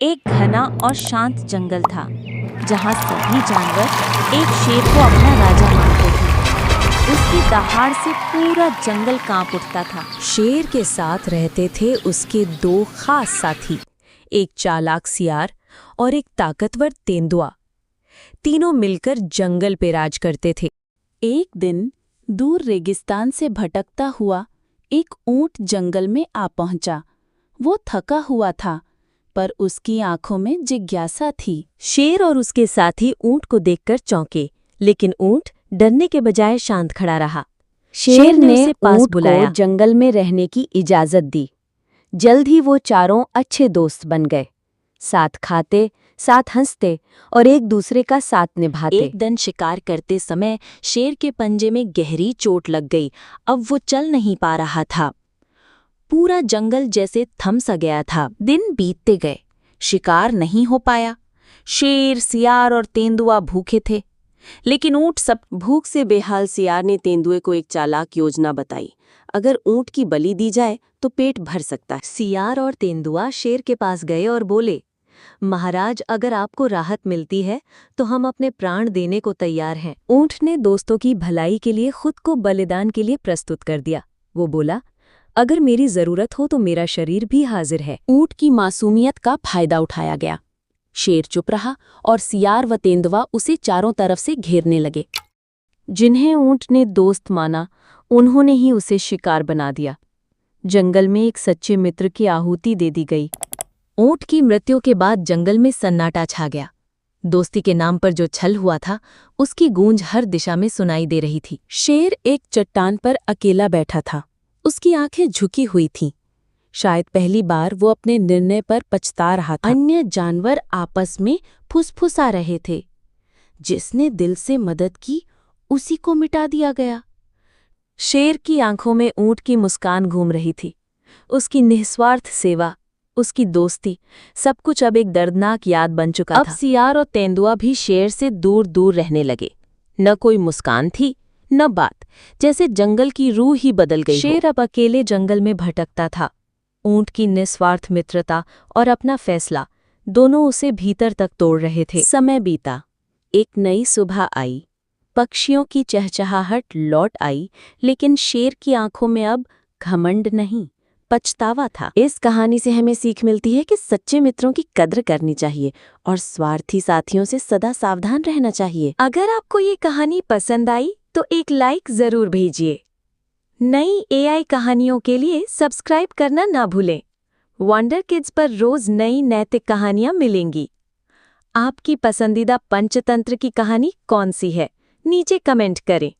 एक घना और शांत जंगल था जहां सभी जानवर एक शेर को अपना राजा मानते थे। उसकी दहाड़ से पूरा जंगल कांप उठता था। शेर के साथ रहते थे उसके दो खास साथी, एक चालाक सियार और एक ताकतवर तेंदुआ। तीनों मिलकर जंगल पे राज करते थे। एक दिन दूर रेगिस्तान से भटकता हुआ एक ऊंट जंगल में आ पहुंचा। वो थका हुआ था, पर उसकी आंखों में जिज्ञासा थी। शेर और उसके साथी ऊंट को देखकर चौंके, लेकिन ऊंट डरने के बजाय शांत खड़ा रहा। शेर ने उसे पास बुलाया, जंगल में रहने की इजाजत दी। जल्द ही वो चारों अच्छे दोस्त बन गए, साथ खाते, साथ हंसते और एक दूसरे का साथ निभाते। एक दिन शिकार करते समय शेर के पंजे में गहरी चोट लग गई। अब वो चल नहीं पा रहा था। पूरा जंगल जैसे थम सा गया था। दिन बीतते गए, शिकार नहीं हो पाया। शेर, सियार और तेंदुआ भूखे थे, लेकिन ऊंट सब भूख से बेहाल सियार ने तेंदुए को एक चालाक योजना बताई। अगर ऊंट की बलि दी जाए तो पेट भर सकता है। सियार और तेंदुआ शेर के पास गए और बोले, महाराज, अगर आपको राहत मिलती है तो हम अपने प्राण देने को तैयार हैं। ऊंट ने दोस्तों की भलाई के लिए खुद को बलिदान के लिए प्रस्तुत कर दिया। वो बोला, अगर मेरी जरूरत हो तो मेरा शरीर भी हाजिर है। ऊंट की मासूमियत का फायदा उठाया गया। शेर चुप रहा और सियार व तेंदुआ उसे चारों तरफ से घेरने लगे। जिन्हें ऊंट ने दोस्त माना, उन्होंने ही उसे शिकार बना दिया। जंगल में एक सच्चे मित्र की आहुति दे दी गई। ऊंट की मृत्यु के बाद जंगल में सन्नाटा छा गया। दोस्ती के नाम पर जो छल हुआ था, उसकी गूंज हर दिशा में सुनाई दे रही थी। शेर एक चट्टान पर अकेला बैठा था। उसकी आंखें झुकी हुई थीं। शायद पहली बार वो अपने निर्णय पर पछता रहा था। अन्य जानवर आपस में फुसफुसा रहे थे। जिसने दिल से मदद की, उसी को मिटा दिया गया। शेर की आंखों में ऊंट की मुस्कान घूम रही थी। उसकी निस्वार्थ सेवा, उसकी दोस्ती, सब कुछ अब एक दर्दनाक याद बन चुका था। अब सियार और तेंदुआ भी शेर से दूर दूर रहने लगे। न कोई मुस्कान थी, न बात, जैसे जंगल की रूह ही बदल गई। शेर अब अकेले जंगल में भटकता था। ऊंट की निस्वार्थ मित्रता और अपना फैसला, दोनों उसे भीतर तक तोड़ रहे थे। समय बीता, एक नई सुबह आई। पक्षियों की चहचहाहट लौट आई, लेकिन शेर की आंखों में अब घमंड नहीं, पछतावा था। इस कहानी से हमें सीख मिलती है कि सच्चे मित्रों की कद्र करनी चाहिए और स्वार्थी साथियों से सदा सावधान रहना चाहिए। अगर आपको ये कहानी पसंद आई तो एक लाइक जरूर भेजिए। नई एआई कहानियों के लिए सब्सक्राइब करना ना भूलें। वंडर किड्स पर रोज नई नैतिक कहानियां मिलेंगी। आपकी पसंदीदा पंचतंत्र की कहानी कौन सी है? नीचे कमेंट करें।